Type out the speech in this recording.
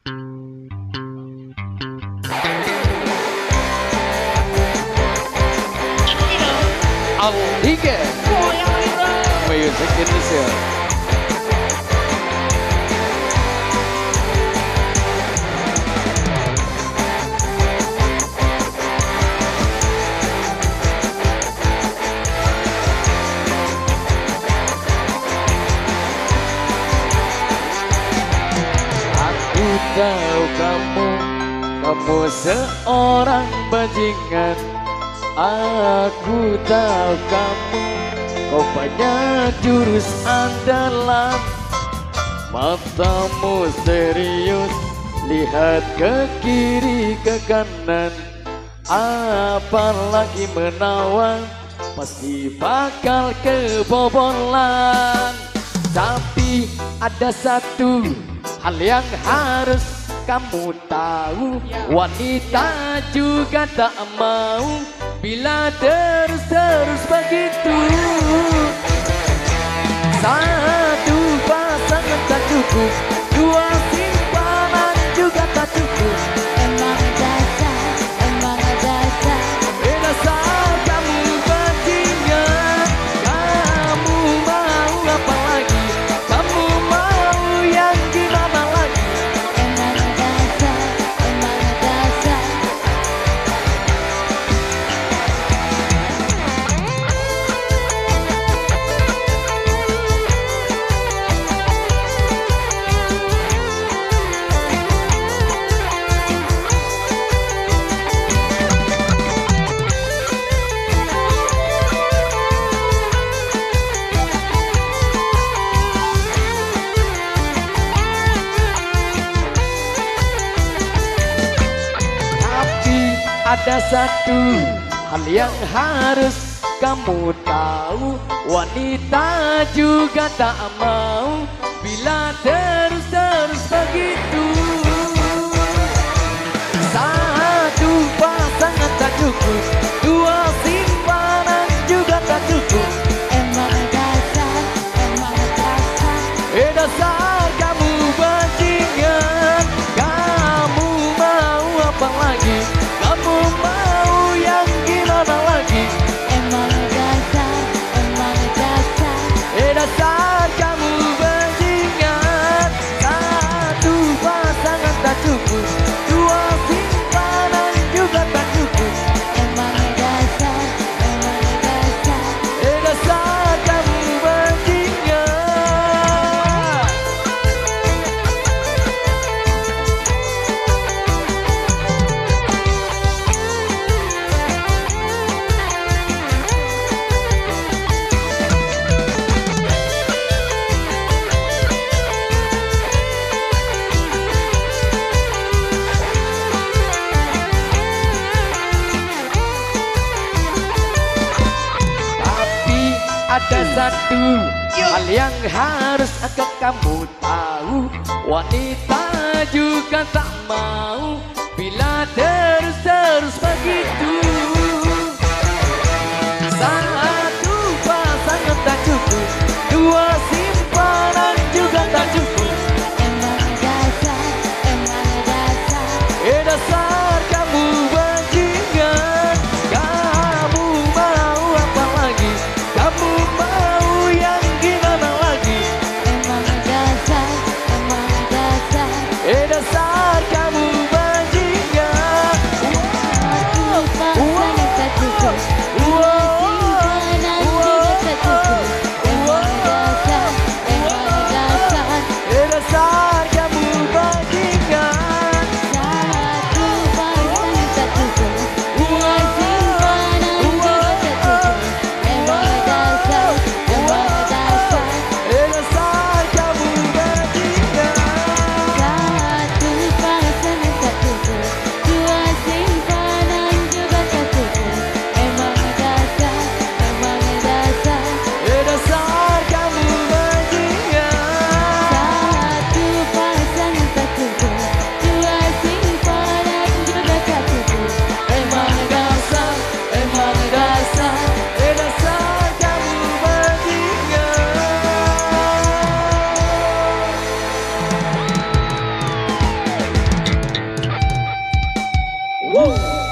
Al-Hige Music Indonesia. Aku tahu kamu seorang bajingan. Aku tahu kau banyak jurus andalan. Matamu serius, lihat ke kiri ke kanan. Apalagi menawan, pasti bakal kebobolan. Tapi ada satu hal yang harus kamu tahu, wanita juga tak mau bila terus begitu. Satu pasangan tak cukup, dua simpanan juga tak cukup. Emang dasar Dasar kamu bajingan. Kamu mau apa lagi? Kamu mau yang gimana lagi? Emang dasar Ada satu hal yang harus kamu tahu, wanita juga tak mau bila terus begitu. Satu pasangan tak cukup, dua simpanan juga tak cukup. Emang dasar Dasar kamu bajingan. Kamu mau apa lagi? Kamu mau yang gimana lagi? Emang dasar Dasar kamu bajingan. Satu pasangan tak cukup, dua simpanan juga tak cukup. Emang dasar Dasar kamu bajingan. Ada satu hal yang harus akan kamu tahu, wanita juga tak mau bila terus begitu. Satu pasangan tak cukup, dua simpanan juga tak cukup. Emang dasar Dasar kamu bajingan. Kamu mau apa lagi? Kamu mau yang gimana lagi? Emang dasar Dasar kamu bajingan. pasangan tak cukup, dua simpanan juga tak cukup. Emang dasar Woo.